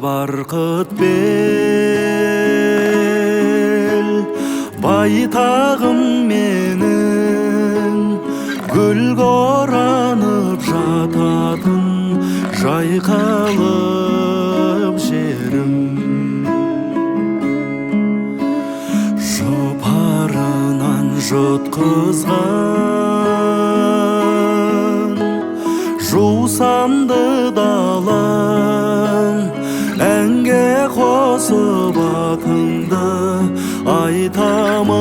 барқыт бел, байтағым менің гүлге оранып жататын жайқалып жерім. Жұпарынан жұтқызған жусанды далам, әнге қосып атыңды айтамын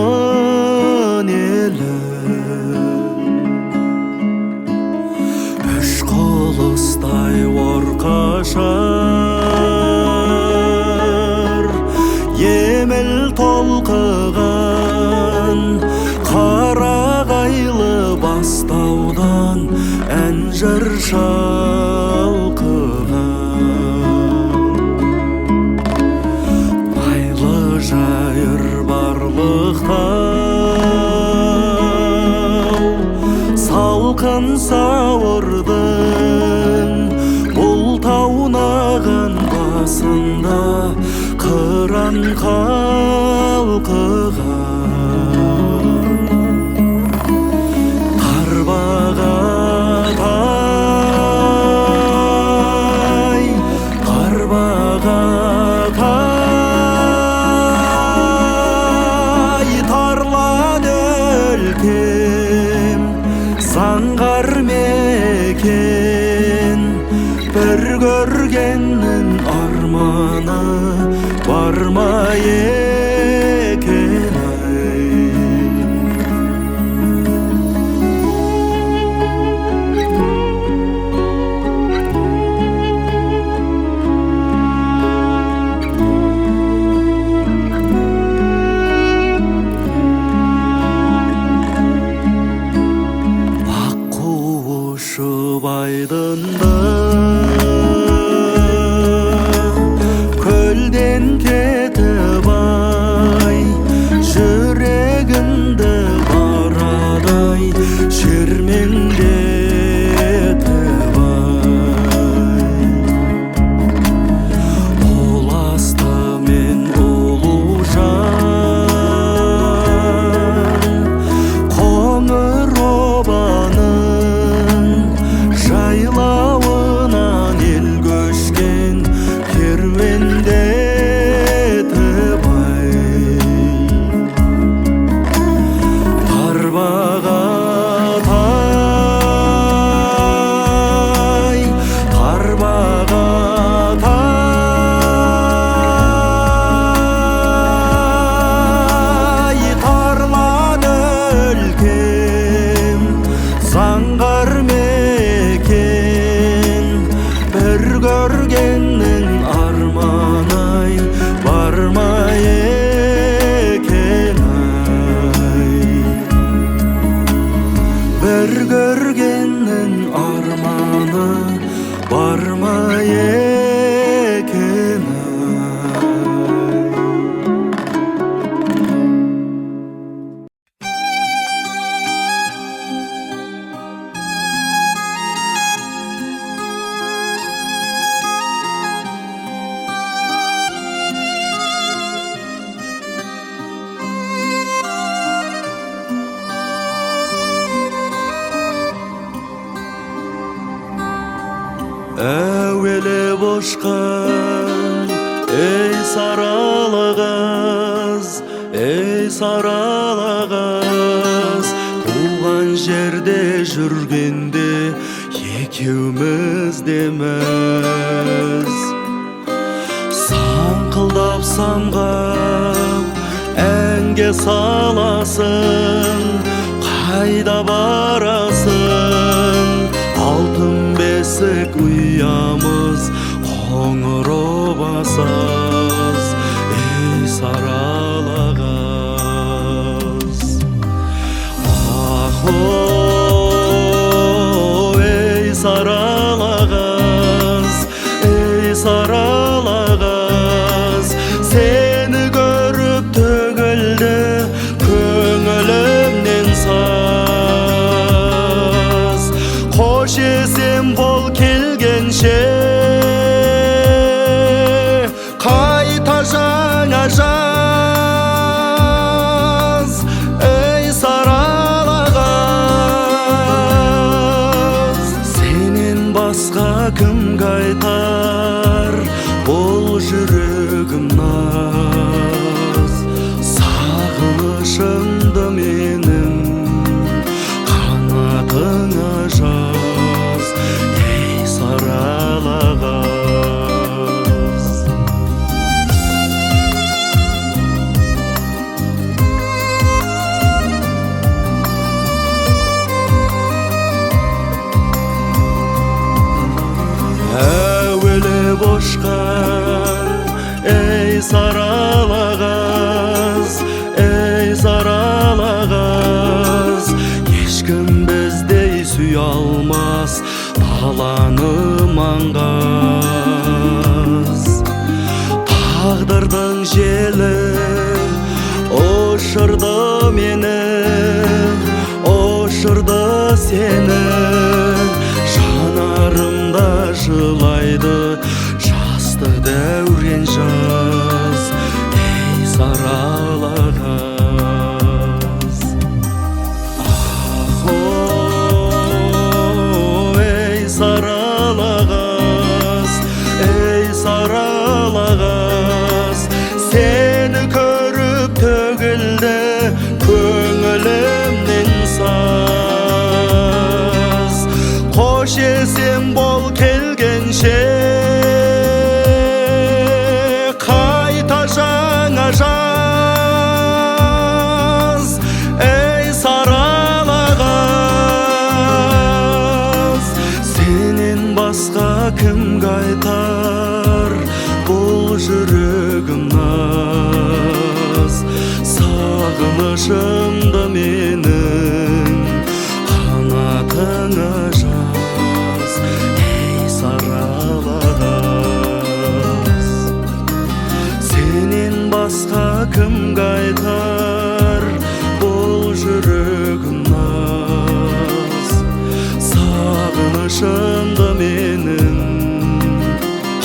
елім. Үш қолыстай орқашар еміл толқыған қарағайлы бастаудан ән жыр шалқыған. Майлы жайыр барлықтау, салқын сауырдың бұлтаунаған басында қыран қалқыған. Тарбағатай, тарбағатай, тарлан өлкем, заңғар мекен, бір көргеннің арманы бар ма екен ай? Аққу ұшып айдында, көлден кетіп ай, жүрегімді барадай шермеңдетіп ай. Оласты мен Ұлужан, қоңыр обаның жайлауынан ел көшкен керуендетіп ай. Тарбағатай, тарбағатай, тарлан өлкем, заңғар мекен, бір көргеннің арманы бар ма екен ай? Бір көргеннің арманы бар ма екен ай? Әуелеп ұшқан ей саралы қыз, ей саралы қыз, туған жерде жүргенде екеуміз деміз. Саңқылдап самғап әнге саласың, қайда барасың? Алтын бесік ұямыз, қоңыр басаз, ей саралы қыз. Ах-о, ей саралы қыз, ей саралы қыз, сені көріп төгілді көңілімнен саз. Қош есен бол келгенше, басқа кімге айтар бұл жүрегім наз. Сағынышымды менің қанатыңа жаз, ей сарала қыз. Әуелеп ұшқан ей сарала қыз, ей сарала қыз, ешкім біздей сүй алмас баланы маңғаз. Тағдырдың желі ұшырды мені, ұшырды сені, жанарымда жылайды жастық дәурен жаз, ей сарала қыз. Ей сарала қыз, ей сарала қыз, сені көріп төгілді көңілімнен саз. Қош есен бол келгенше, қайта жаңа жаз, ей сарала қыз. Сенен басқа кімге айтар бұл жүрегім наз. Сағынышымды менің қанатыңа жаз, ей сарала қыз. Сенен басқа кімге айтар бұл жүрегім наз. Сағынышымды менің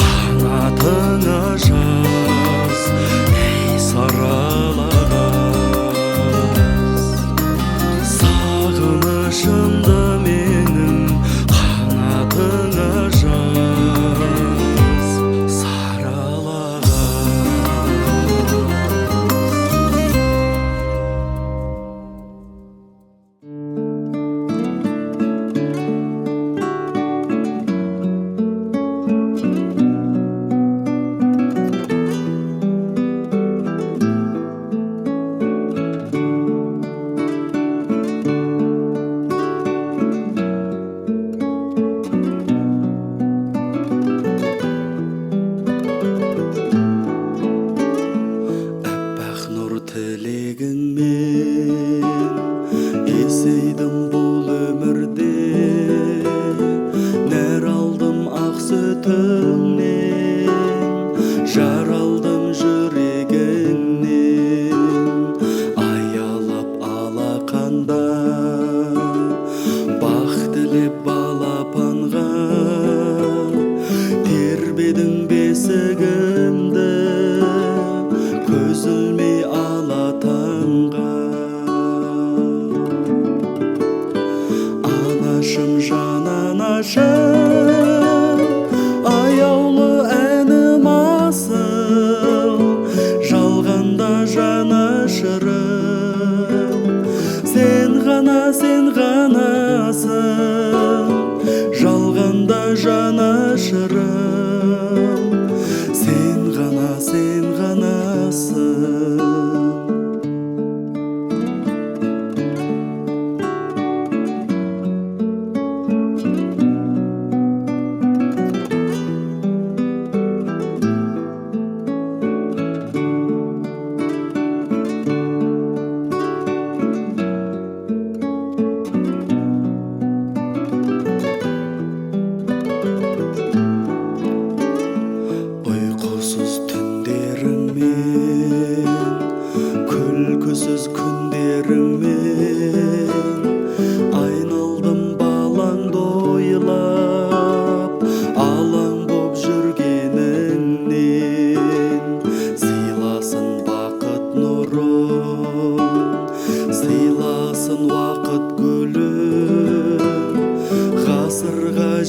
қанатыңа жаз, ей сарала қыз. Сағынышымды менің қанатыңа жаз, сарала қыз. Әппақ нұр тілегіңмен есейдім бұл өмірде, нәр алдым ақ сүтіңнен, жар алдым жүрегіңнен. Аялап алақанда бақ тілеп балапанға, тербедің бесігімді көз ілмей алатанға. Анашым жан анашым, аяулы әнім асыл, жалғанда жанашырым, сен ғанасың, жалғанда жанашырым, сен ғанасың.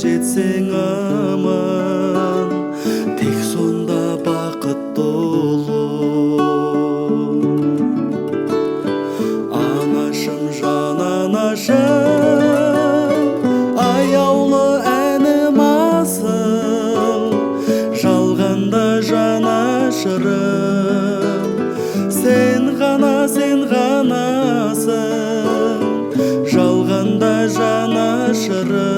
жетсең аман, тек сонда бақыт толы. Анашым, жан анашым, аяулы әнім асыл, жалғанда жанашырым, сен ғанасың, жалғанда жанашырым,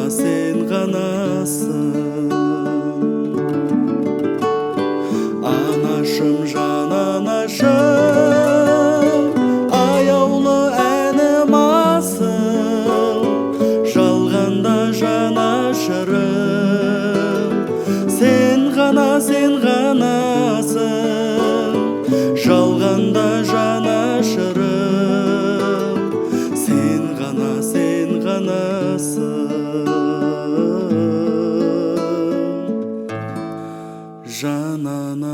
сен ғанасың. Анашым, жан анашым, аяулы әнім асыл, жалғанда жанашырым, сен ғанасың, жалғанда жанашырым, сен ғанасың. Жан анашым.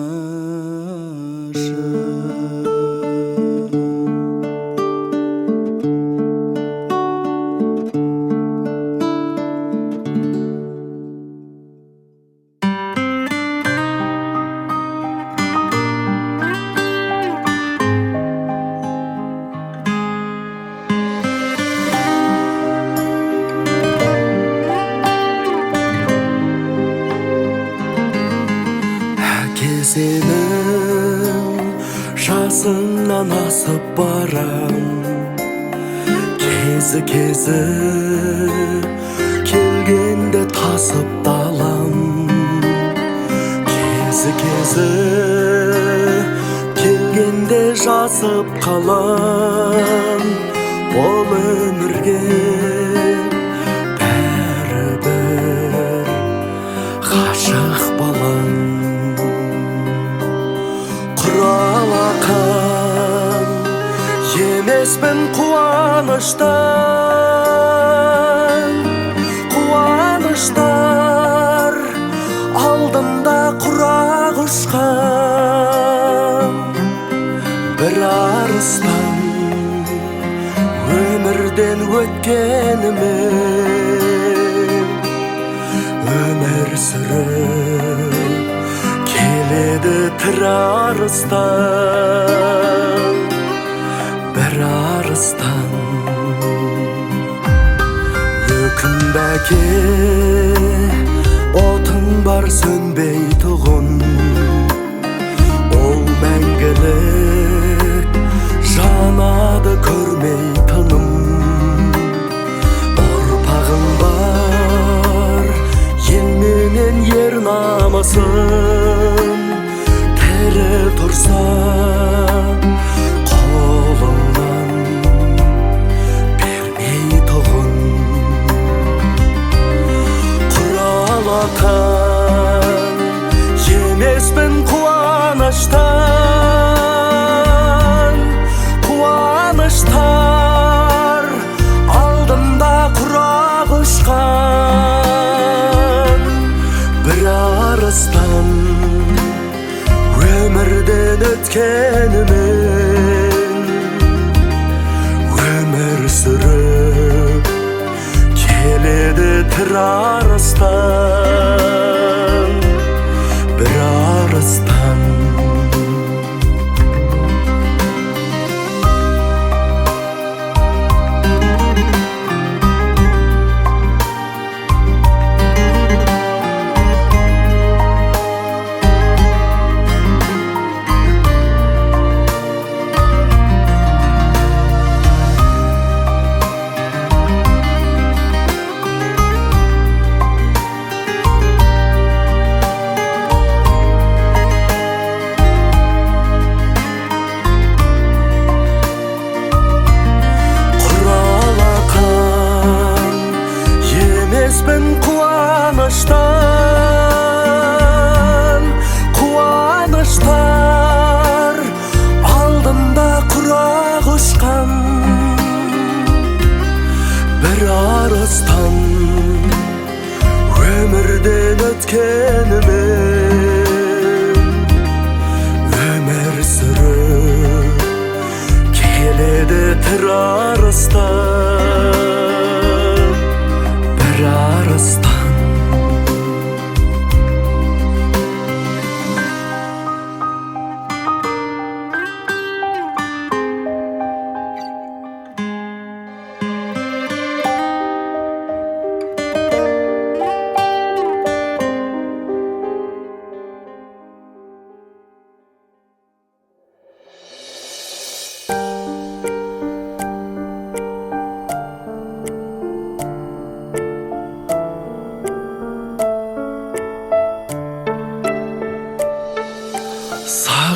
Сенің жасыңнан асып барам, кезі келгенде тасып далам, кезі келгенде жасып қалам. Ол өмірге бәрібір ғашық балам. Құралақан емеспін қуаныштар, алдымда құрақ ұшқан. Бір арыстан өмірден өткенімен, өмір сүріп келеді тірі арыстан, бір арыстан. Өкінбәке отың бар сөнбей тұғын, ол мәңгілік жанады көрмей тыным. Ұрпағың бар елменен ер намысын, тірі тұрса қолыңнан бермей тұғын. Құралақан емеспін қуаныштар, алдымда құрақ ұшқан. Бір арыстан өмірден өткенімен, өмір сүріп келеді тірі арыстан, бір арыстан. Қуаныштар, алдымда құрақ ұшқан. Бір арыстан өмірден өткенімен, өмір сүріп келеді тірі арыстан,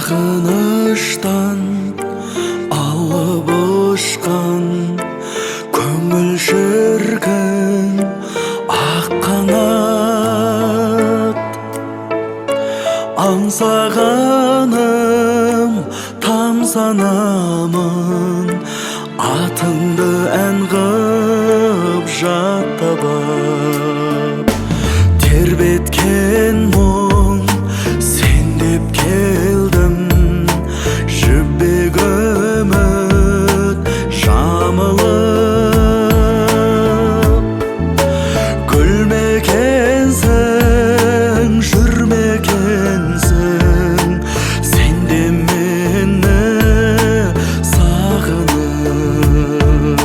Сағыныштан алып ұшқан көңіл шіркін ақ қанат. Аңсағаным тамсанамын, атыңды ән қып жаттап ап. Тербеткен мұң сен деп келдім, жібек үміт жамылып. Күлмекенсің, жүрмекенсің, сен де мені сағынып.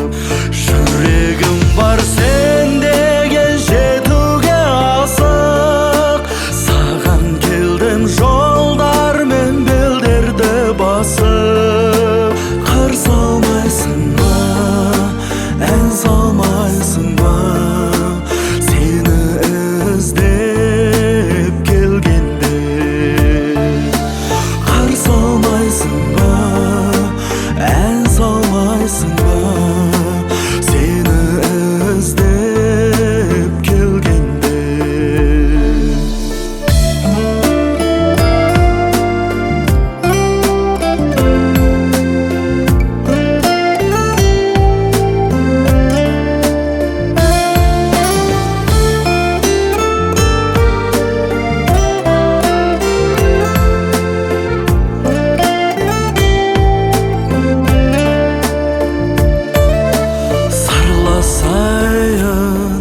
Жүрегім бар сен деген жетуге асық, саған келдім жолдармен белдерді басып. Қыр салмайсың ба, ән салмайсың ба, сені іздеп келгенде. Қыр салмайсың ба, ән салмайсың ба, сені іздеп келгенде. Сырласайын,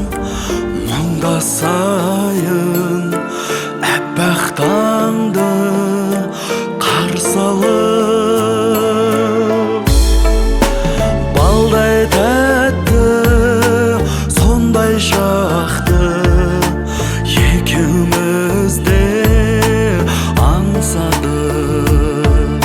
мұңдасайын, әппақ таңды қарсы алып. Балдай тәтті, сондай шақты, екеуміз де аңсадық.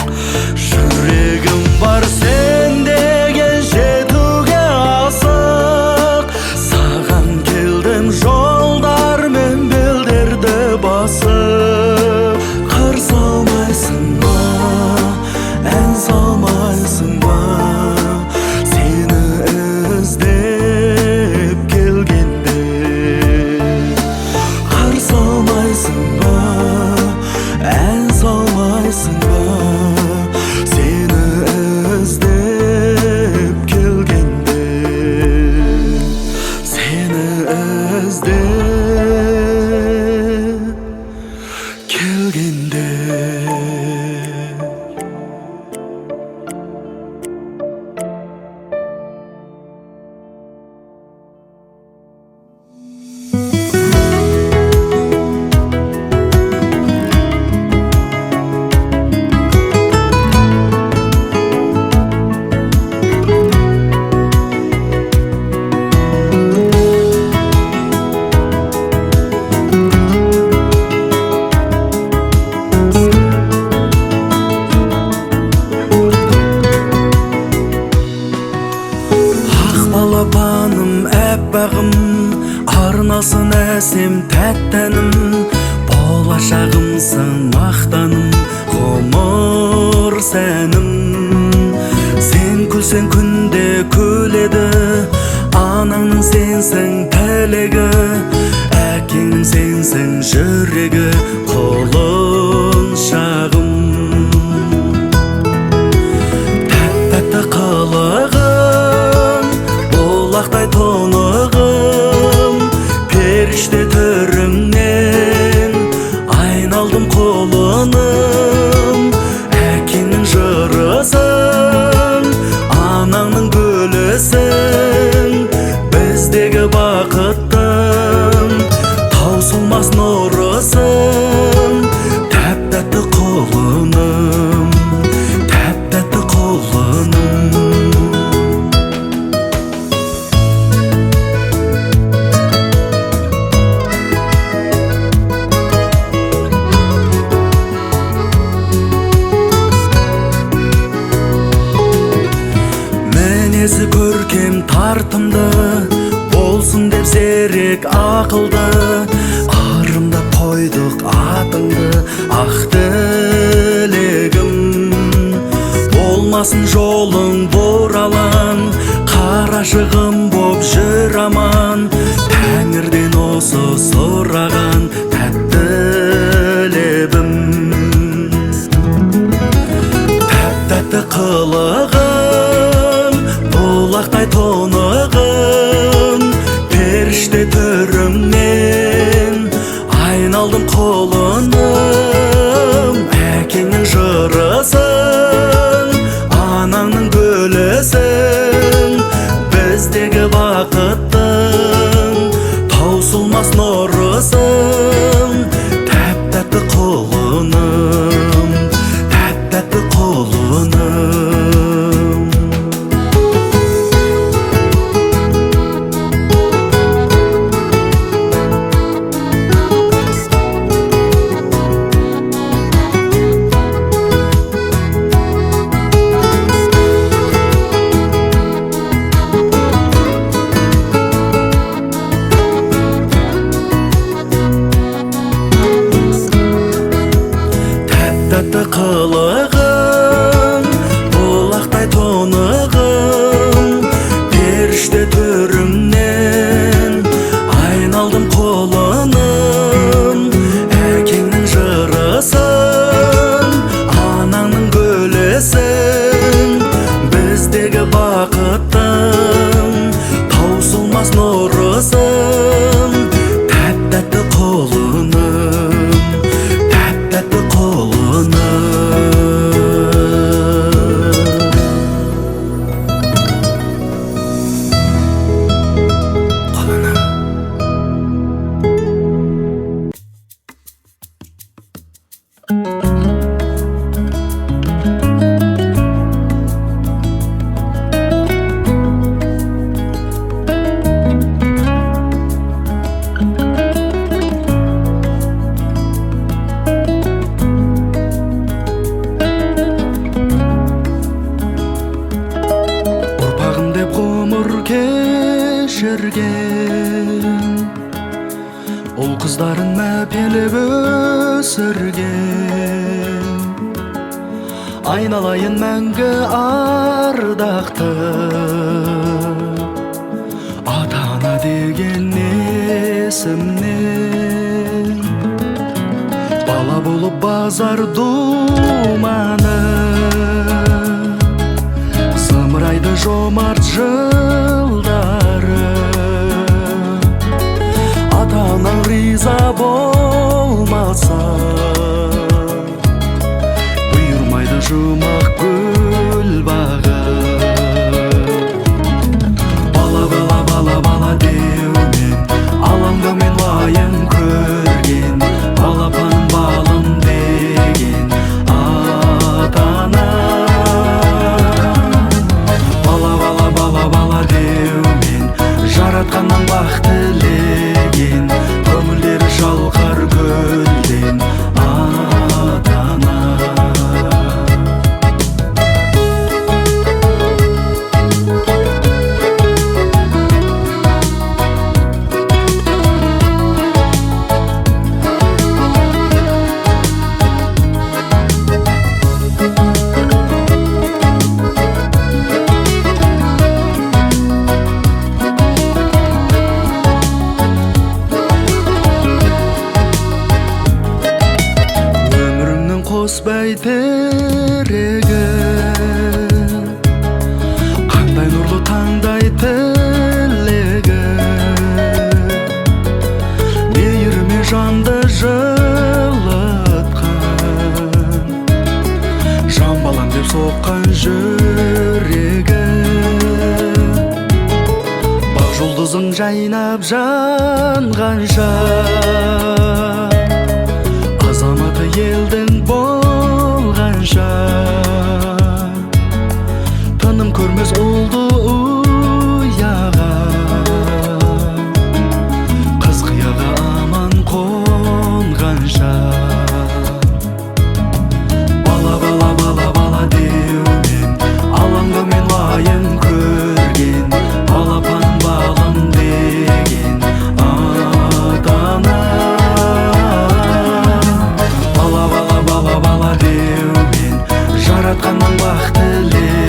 Жүрегім бар сен деген жетуге асық, саған келдім жолдармен белдерді басып. Қыр салмайсың ба, ән салмайсың ба, сені іздеп келгенде. Қыр салмайсың ба, ән салмайсың ба, сені іздеп келгенде. Сені іздеп келгенде. Балапаным әппағым, арнасын әсем тәттәнім, болашағымсың мақтаным, ғұмыр сәнім. Сен күлсең күнде күледі, анаңның сенсің тілегі, әкең сенсің жүрегі, құлыншағым. Тәп-тәтті қылығым, бұлақтай тонығым, періште түріңнен айналдым құлыным. Әкеңнің жырысың, анаңның гүлісің, біздегі бақыттың таусылмас нұрысың. Тәп-тәтті құлыным, тәп-тәтті құлыным. Мінезі көркем тартымды, болсын деп зерек ақылды, арымдап қойдық атыңды, ақ тілегім. болмасын жолың бұралаң, қарашығым боп жүр аман. Тәңірден осы сұраған тәтті лебім, тәп-тәтті қылығым, бұлақтай тонығым, періште түріңнен айналдым құлыным. Әкеңнің жырысың, анаңның гүлісің, біздегі бақыттың таусылмас нұрысың. Тәп-тәтті құлыным, тәп-тәтті құлыным. Тәтті қылығым, бұлақтай тонығым, періште түріңнен айналдым құлыным. Әкеңнің жырысың, анаңның гүлісің, біздегі бақыттың таусылмас нұрысың. Тәп-тәтті құлыным, тәп-тәтті құлыным. Ұрпағым деп ғұмыр кешірген, ұл қыздарын мәпелеп өсірген, айналайын мәңгі ардақты ата-ана деген есімнен. Бала болып базар думаны, зымырайды жомарт жылдары. Ата-анаң риза болмаса, бұйырмайды жұмақ гүл бағы. Бала, бала, бала, бала деумен, алаңда мен лайын көрген, балапаным балым деген ата-ана. Бала, бала, бала, бала деумен, жаратқаннан бақ тілеген, көңілдері шалқар гүлден ата-ана. Қос бәйтерегі, қандай нұрлы таңдай тілегі, мейіріме жанды жылытқан, жан балам деп соққан жүрегі. Бақ жұлдызың жайнап жанғанша, азаматы елдің болғанша, тыным көрмес ұлды ұяға, қыз қияға аман қонғанша. Бала, бала, бала, бала деумен, алаңда мен лайын көрген, балапан балым деген ата-ана. Бала, бала, бала, бала деумен, жаратқаннан бақ тілеген,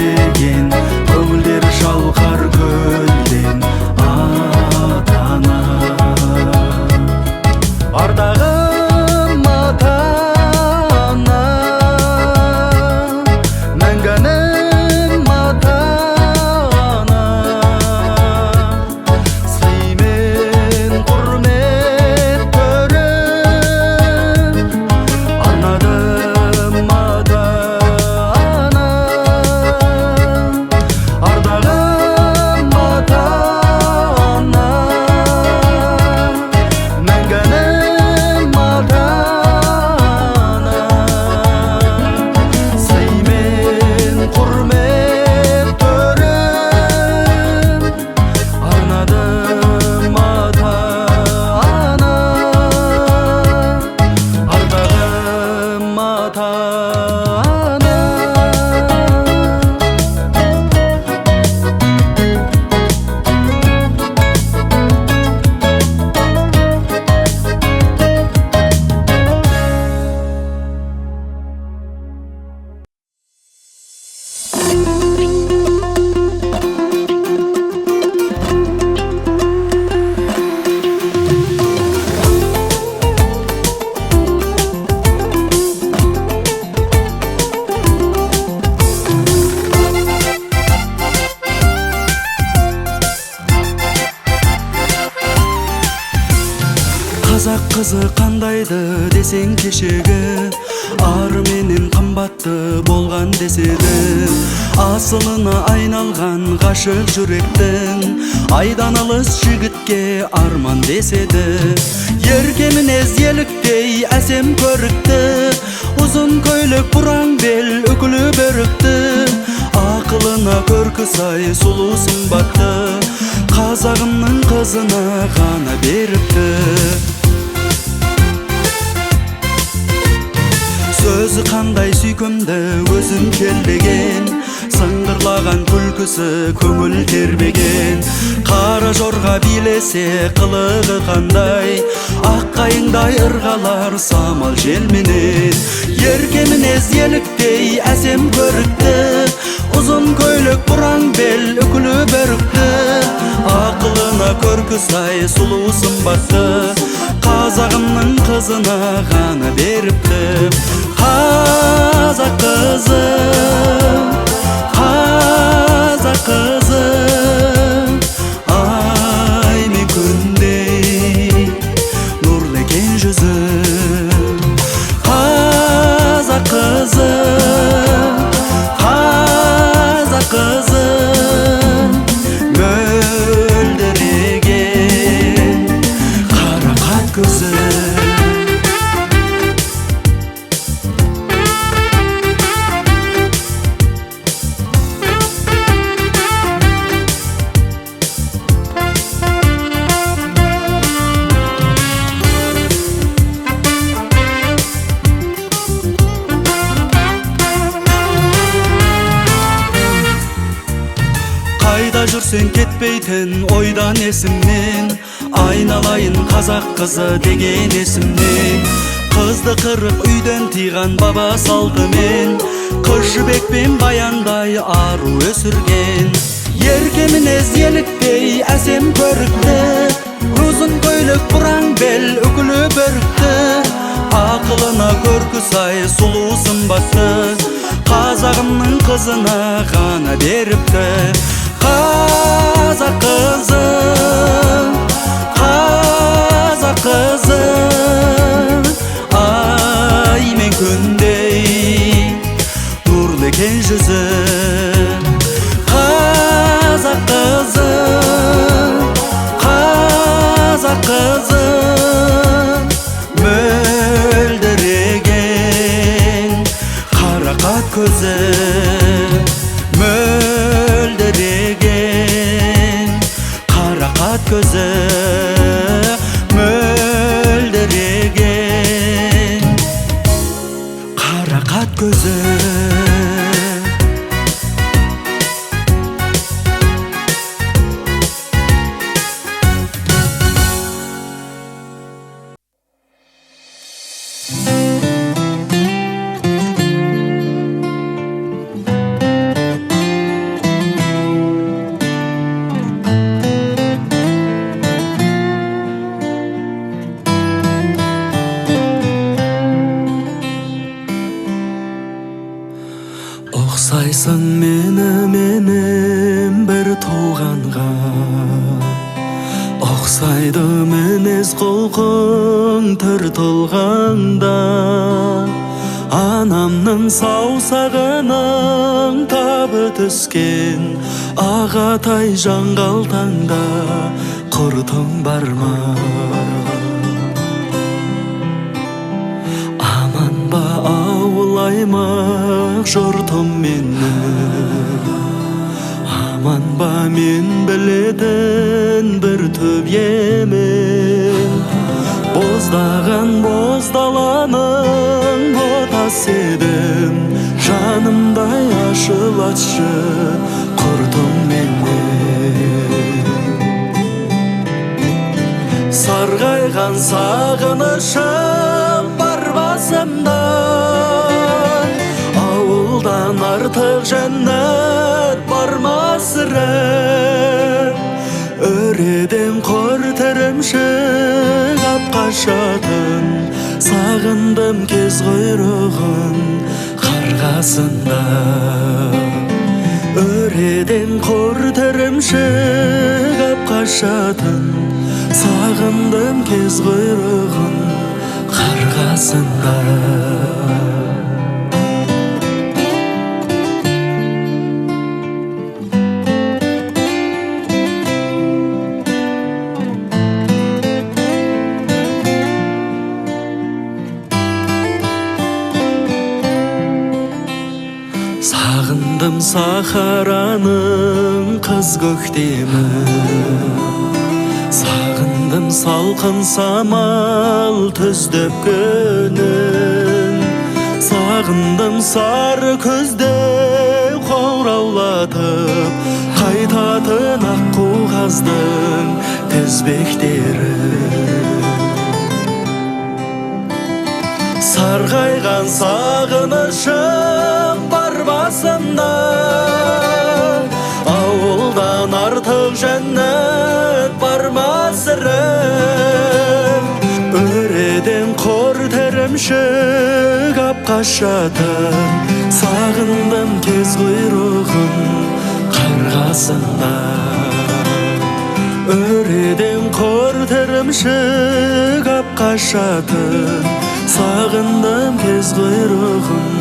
Қазақ қызы қандайды десең кешегі, ары менен қымбатты болған деседі. Асылына айналған ғашық жүректің, айдан алыс жігітке арман деседі. Ерке мінез еліктей әсем көрікті, ұзын көйлек бұраң бел үкілі бөрікті. Ақылына көркі сай сұлу сымбатты, қазағымның қызына ғана беріпті. Сөзі қандай сүйкімді өзін келбеген, сыңғырлаған күлкісі көңіл тербеген. Қара жорға билесе қылығы қандай, аққайыңдай ырғалар самал желменен. Ерке мінез еліктей әсем көрікті, ұзын көйлек бұраң бел үкілі бөрікті. Ақылына көркі сай сұлу сымбатты, қазағымның қызына ғана беріпті. Қазақ қызы, қазақ қызы, ай мен күндей нұрлы екен жүзі. Қазақ қызы, қазақ қызы, мөлдіреген қарақат көзі. Қайда жүрсең кетпейтін ойдан есімнен, айналайын қазақ қызы деген есімнен. Қызды қырық үйден тиған баба салтымен, қыз жібекпен баяндай ару өсірген. Ерке мінез еліктей әсем көрікті, ұзын көйлек бұраң бел үкілі бөрікті. Ақылына көркі сай сұлу сымбатты, қазағымның қызына ғана беріпті. Қазақ қызы, қазақ қызы, ай мен күндей нұрлы екен жүзі. Қазақ қызы, қазақ қызы, мөлдіреген қарақат көзі. Мөлдіреген қарақат көзі, мөлдіреген қарақат көзі. Ұқсайсың меніменен бір туғанға, ұқсайды мінез құлқың түр тұлғаңда. Анамның саусағының табы түскен, ағатай жаңғалтаңда құртың бар ма? Аман ба ауылаймақ жұртым мені, аман ба мен білетін бір төбемен. Боздаған боз даланың ботасы едім, жанымдай ашылатшы құртым менен. Сарғайған сағынышым бар басымда, ауылдан артық жәннат бар ма сірә? Өреден қор тірімші қап қашатын, сағындым кез құйрығын қарғасында. Өреден қор тірімші қап қашатын, Сағындым кез құйрығын қарғасында. Сағындым сахараның қыз көктемін, сағындым салқын самал түздеп күнін, сағындым сары көзде қоңыраулатып қайтатын аққу қаздың тізбектерін. Сарғайған сағынышым бар басымда, ауылдан артық жәннат бар ма сірә? Өреден қор терімшік ап қашатын, сағындым кез құйрығын қарғасында. Өреден қор терімшік ап қашатын, сағындым кез құйрығын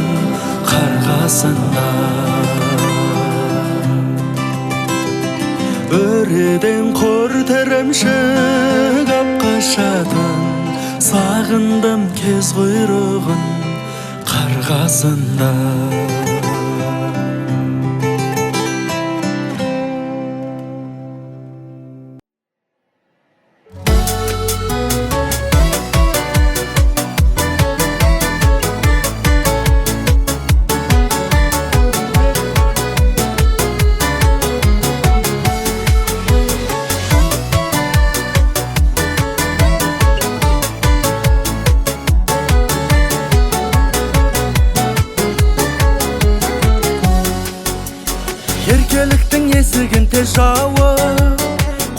қарғасында. Өреден қор терімшік ап қашатын, сағындым кез құйрығын қарғасында. Еркеліктің есігін тез жауып,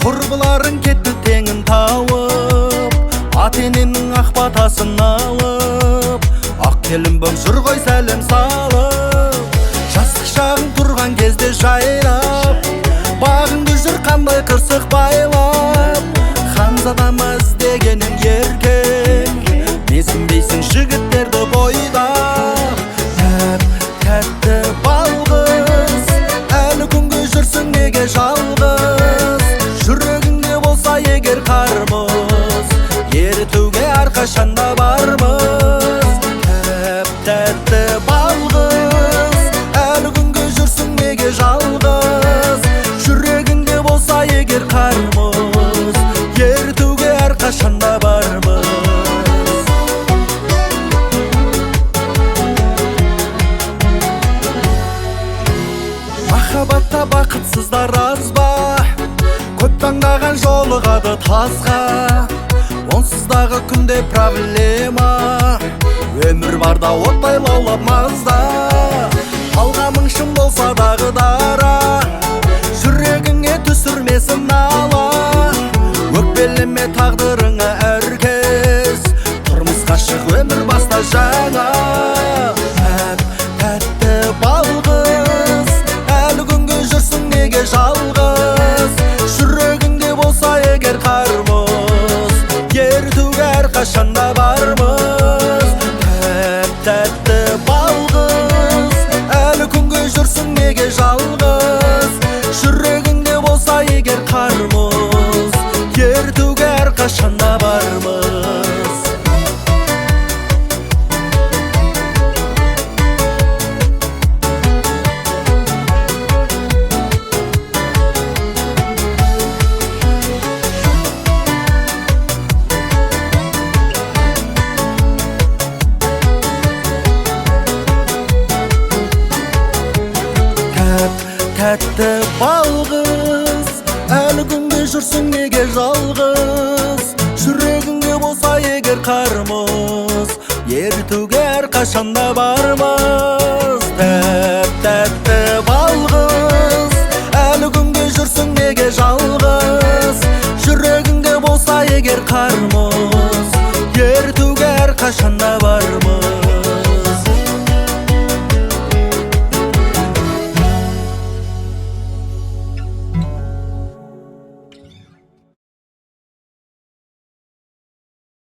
құрбыларың кетті теңін тауып, ата-енеңнің ақ батасын алып, ақ келін боп жүр ғой сәлем салып. Жастық шағың тұрған кезде жайлап, бағыңды жүр қандай қырсық байлап. Ханзадама іздегенің еркек, менсінбейсің жігіттерді бойда. Тәтті балғыз, әлі күнге жүрсің неге жалғыз? Жүрегіңде болса егер қармыз, ерітуге әрқашанда бармыз. Тәтті балғыз, әлі күнге жүрсің неге жалғыз? Жүрегіңде болса егер қармыз, ерітуге әрқашанда бармыз. Махаббатта бақытсыздар аз ба? Көп таңдаған жолығады тазға, онсыздағы күнде проблема. Өмір барда оттай лаулап мазда, талғамың шын болса дағы дара, жүрегіңе түсірмесін нала. Өкпелеме тағдырыңа әркез, тұрмысқа шық өмір баста жаңа. Тәтті балғыз, әлі күнге жүрсің неге жалғыз? Жүрегіңде болса егер қармыз, ерітуге әрқашанда бармыз. Тәтті балғыз, әлі күнге жүрсің неге жалғыз? Жүрегіңде болса егер қармыз, ерітуге әрқашанда бармыз. Тәтті балғыз, әлі күнге жүрсің неге жалғыз? Жүрегіңде болса егер қармыз, ерітуге әрқашанда бармыз.